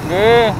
Yeah.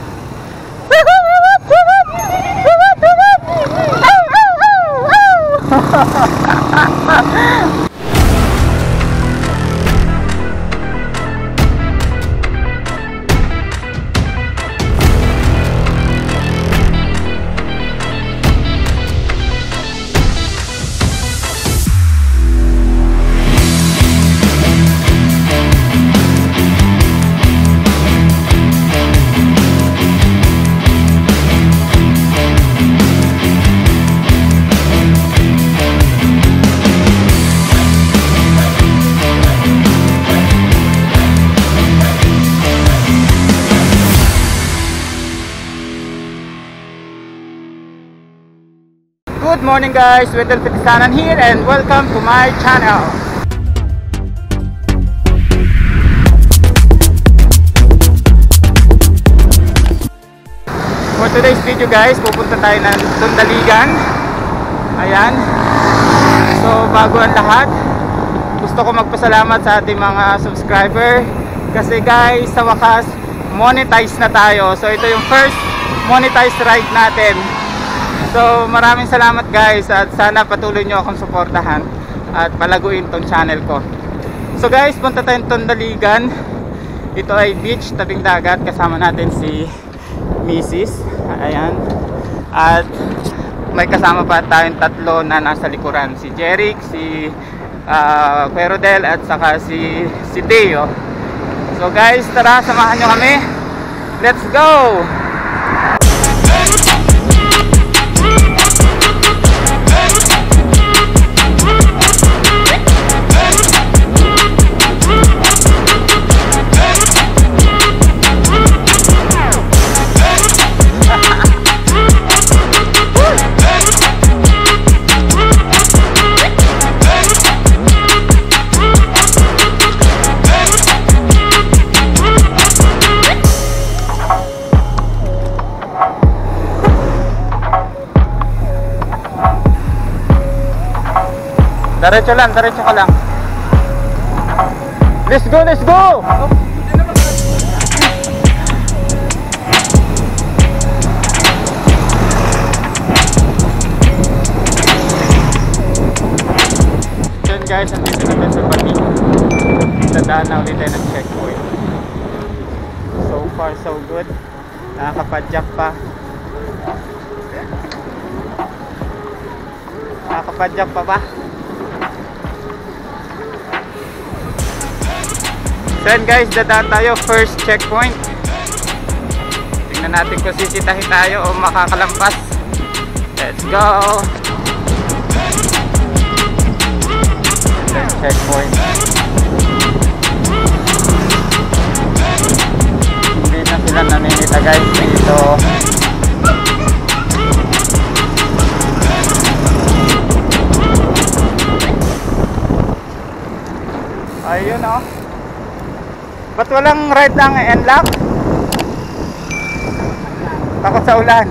Good morning guys, Wendell Petisanan here and welcome to my channel. For today's video guys, pupunta tayo ng Tundaligan. Ayan. So bago ang lahat, gusto ko magpasalamat sa ating mga subscriber. Kasi guys, sa wakas, monetize na tayo. So ito yung first monetized ride natin. So maraming salamat guys at sana patuloy nyo akong suportahan at palaguin tong channel ko. So guys, punta tayong Tundaligan. Ito ay beach, tabing dagat. Kasama natin si Mrs. Ayan. At may kasama pa tayong tatlo na nasa likuran. Si Jeric, si Kuya Rodel at saka si Deo. So guys, tara samahan nyo kami. Let's go! Diretso lang, diretso ka lang. Let's go, let's go! Yun guys, andito na tayo sa Bati. Dadaan na ulit tayo ng checkpoint. So far so good. Nakakapadyak pa. Nakakapadyak pa ba? Then guys, dadaan tayo first checkpoint. Tingnan natin kung sisitahin tayo o makakalampas. Let's go. First checkpoint. Hindi na sila naninita guys dito. Ayun oh. Ba't walang right ng N-lock? Takot sa ulan.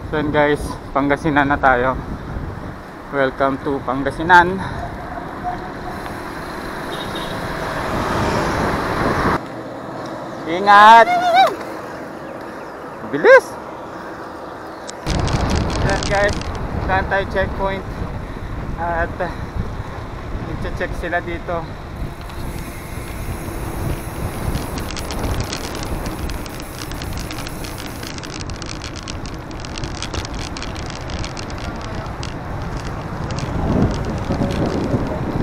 So yun guys, Pangasinan na tayo. Welcome to Pangasinan. Ingat! Bilis! Yan guys, saan tayo checkpoint? At i-check sila dito.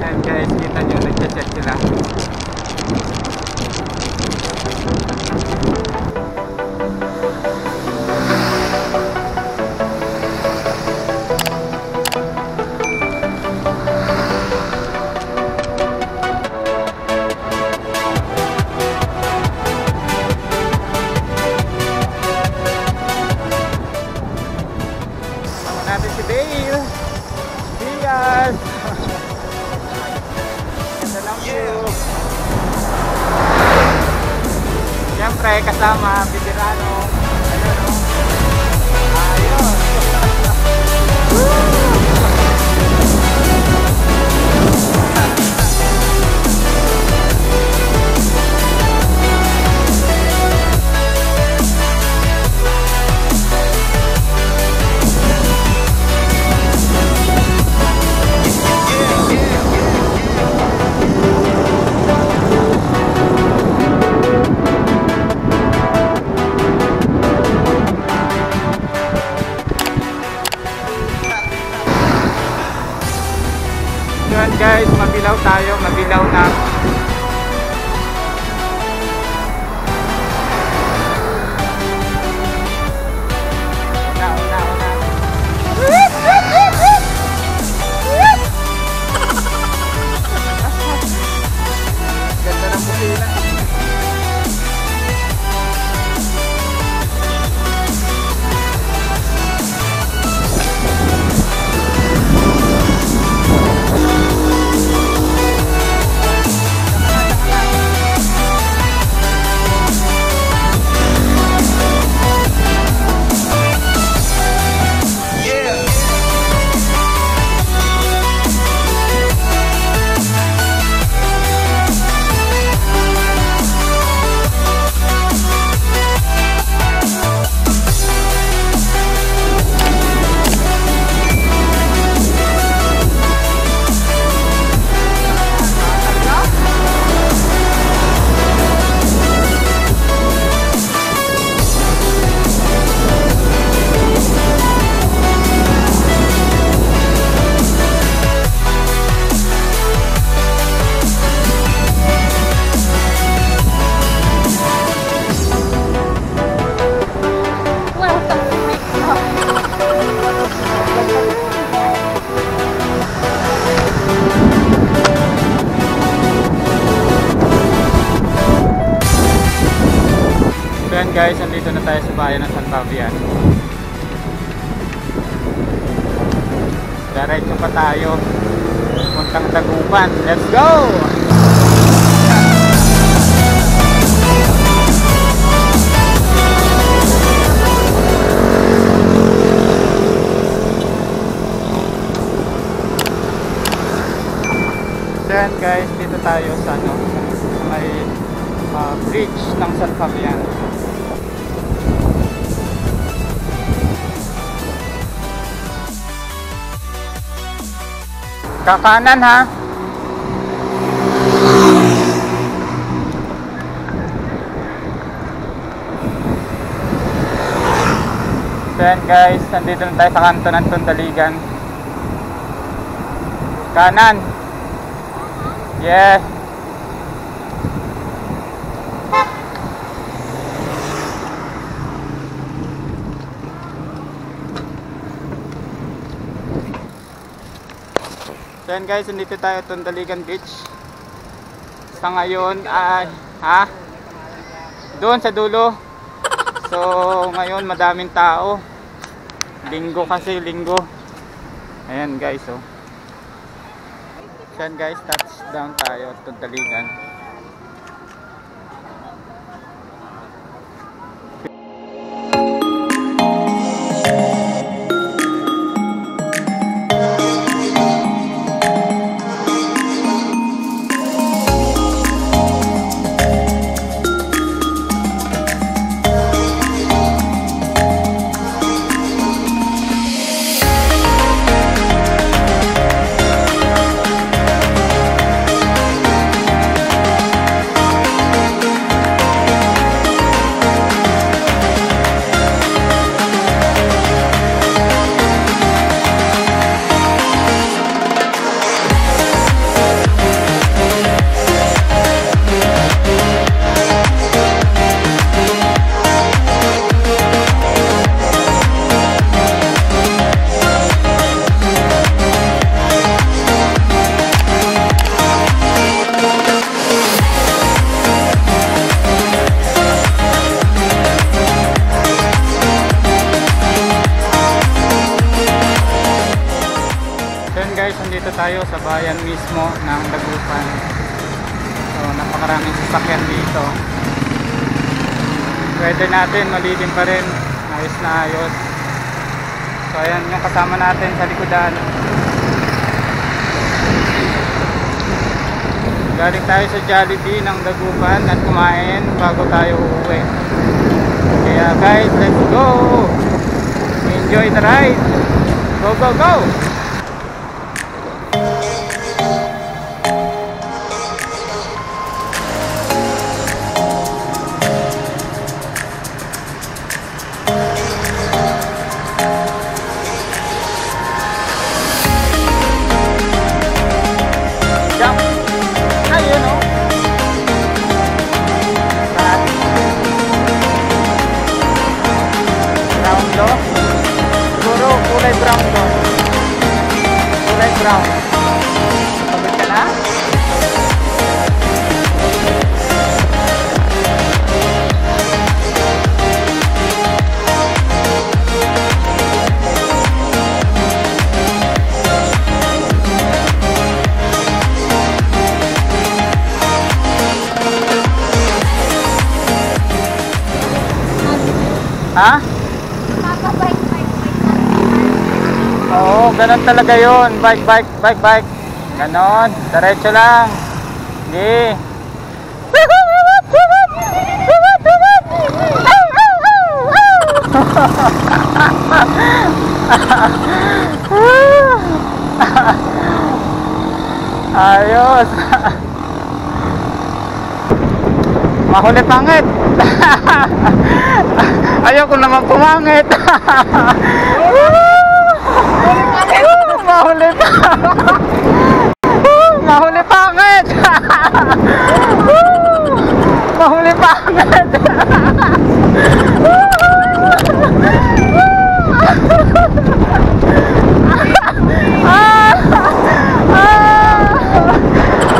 And guys, kita nyo, nag-check sila. Natin si Dale. Diaz. Ganda lang view. Siyempre kasama veterano. Ayun. Mabilaw tayo, mabilaw na. Ganda ng busina. Guys, nandito na tayo sa bayan ng San Fabian. Diretso pa tayo puntang Dagupan. Let's go! Then guys, dito tayo sa may bridge ng San Fabian. Kakanan ha. So yan guys, nandito na tayo sa kanto ng Tundaligan. Kanan. Yes. So yan guys, nandito tayo Tundaligan Beach. Sa ngayon ay doon sa dulo. So ngayon madaming tao. Linggo kasi, linggo. Ayan guys, oh. So yan guys, touchdown tayo Tundaligan. Nandito tayo sa bayan mismo ng Dagupan. So napakaraming sasakyan dito. Pwede natin, malilim pa rin, ayos na ayos. So ayan yung kasama natin sa likodan. Galing tayo sa Jollibee ng Dagupan at kumain bago tayo uuwi. Kaya guys, let's go! Enjoy the ride! Go, go, go! Ha? Oo, ganun talaga yun. Bike, bike, bike, bike. Ganon, diretso lang. Sige. Ayos. Mahuli pangit. Ayoko naman pumangit. Mahuli pa. Mahuli pangit. Mahuli pangit.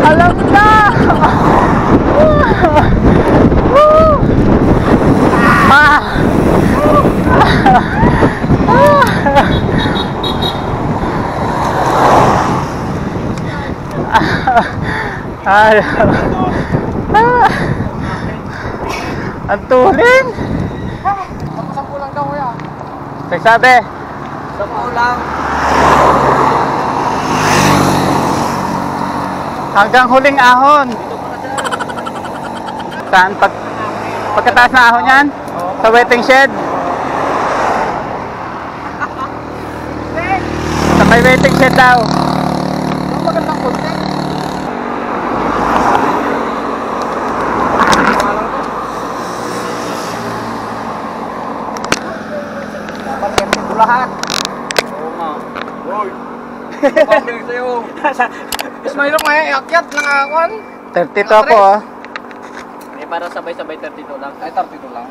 Alam na. Ay. Ang tuling. Sampu lang daw kuya. Sabi. Sampu lang. Hanggang huling ahon. Saan? Pagkataas na ahon yan? Sa waiting shed? Sa may waiting shed daw. Ang magandang content. Pagkakit ko lahat. Oo nga. Boy. Pagkakit sa'yo. Ismail ko ngayon, iakyat ng akon. 32 ako oh. Eh, para sabay-sabay 32 lang. Ay, 32 lang.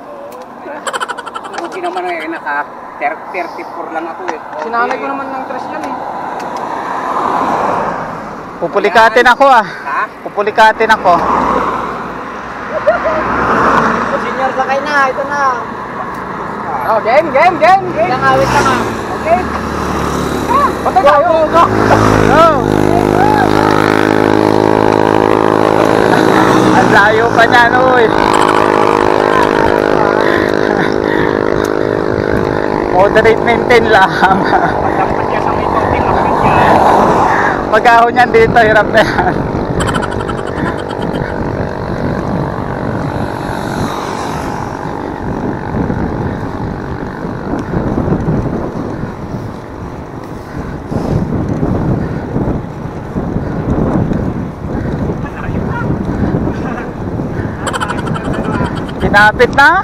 Hindi naman eh, naka 34 lang ako eh. Sinanay ko naman ng tres yan eh. Pupulikatin ako ah. Ha? Pupulikatin ako. O senior, sakay na. Ito na. Oh, game. Ilang awit lang ah. Okay. Patay tayo. Go! Ang layo pa niya uy. Moderate maintain lang. Dapat niya sa may konting awit niya. Pag-ahon yan dito, hirap na yan. Kinapit na?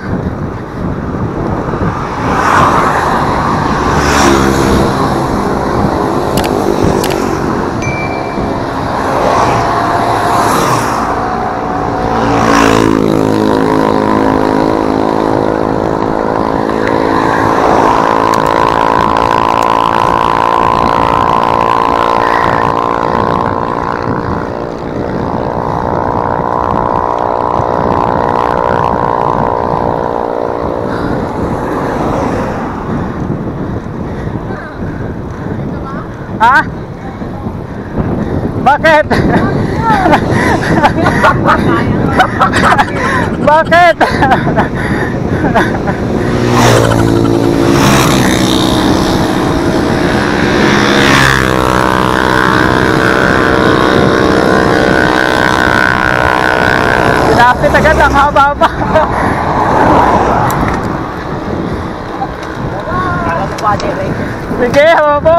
Ha? Bakit? Bakit? Sinapit agad ang haba-haba. Sige, haba.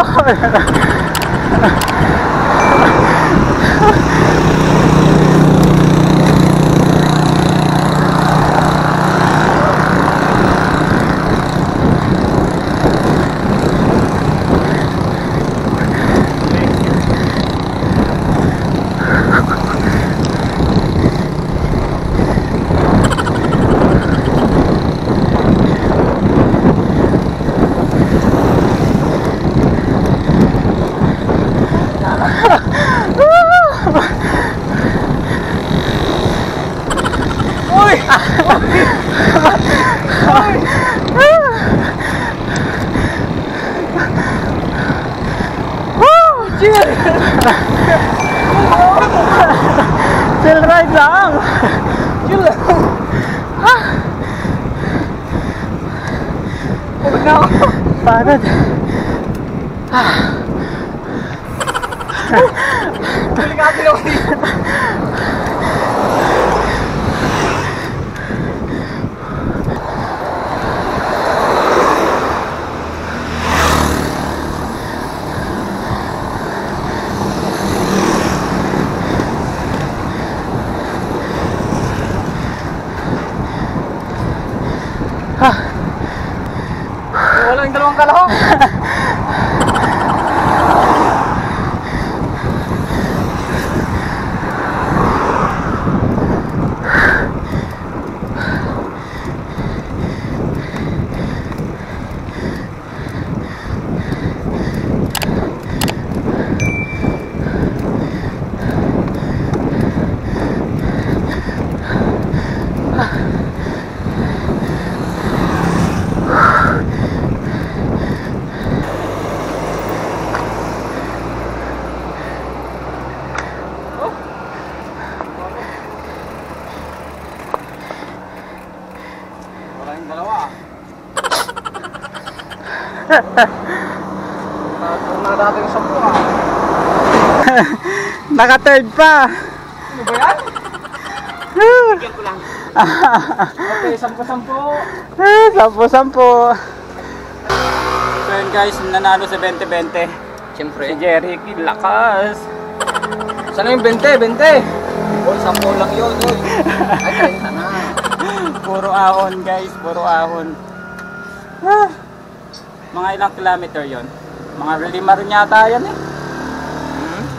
Chill ride lang. Chill lang. Pagod. Delikado lang dito. Wala yung dalawang kalahok. Wala yung dalawa. Na dati yung 10 ah. Naka-third pa. Ano ba yan? Bigyan ko lang. Okay, 10-10. 10-10. So yun guys, nanalo sa 20-20. Siyempre. Si Jeric, lakas. Sana yung 20? 20? O, 10 lang yun. Uy. Ay, 30 na. Puro ahon guys, puro ahon. Mga ilang kilometer yon? Mga 5 rin yata yan eh.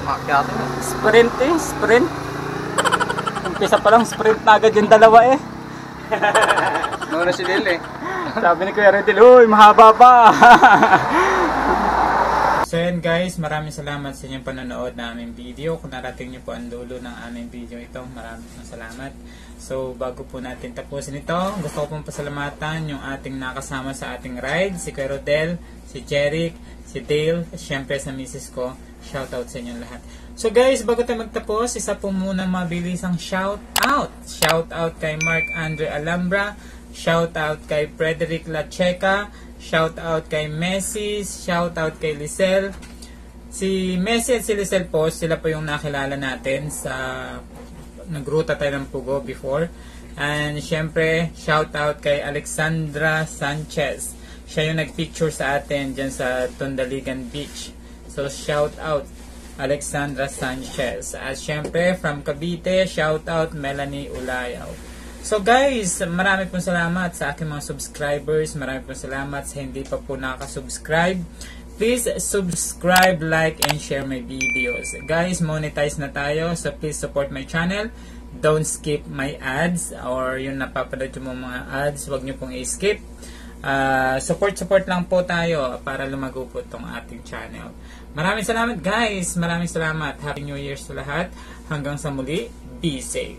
Makyati na. Sprint eh, sprint. Umpisa pa lang sprint na agad yung dalawa eh. Muna si Del eh. Sabi ni Kuya Redel, uy, mahaba pa. So yun guys, maraming salamat sa inyong panonood ng aming video. Kung narating nyo po ang dulo ng aming video ito, maraming salamat. So bago po natin tapusin ito, gusto ko pong pasalamatan yung ating nakasama sa ating ride, si Kuya Rodel, si Jeric, si Dale, syempre sa misis ko. Shoutout sa inyong lahat. So guys, bago tayo magtapos, isa po muna mabilisang shoutout. Shoutout kay Mark Andre Alhambra, shoutout kay Frederick Lacheca, shoutout kay Messi, shoutout kay Lisel. Si Messi at si Lisel po, sila po yung nakilala natin sa nagruta tayo ng Pugo before. And syempre, shoutout kay Alexandra Sanchez. Siya yung nagpicture sa atin dyan sa Tundaligan Beach. So shoutout Alexandra Sanchez. At syempre, from Cavite, shoutout Melanie Ulayaw. So guys, marami pong salamat sa aking mga subscribers. Marami pong salamat sa hindi pa po nakasubscribe. Please subscribe, like, and share my videos. Guys, monetize na tayo. So please support my channel. Don't skip my ads or yung napapanood yung mga ads. Huwag nyo pong i-skip. Support lang po tayo para lumago po itong ating channel. Maraming salamat guys. Maraming salamat. Happy New Year sa lahat. Hanggang sa muli. Be safe.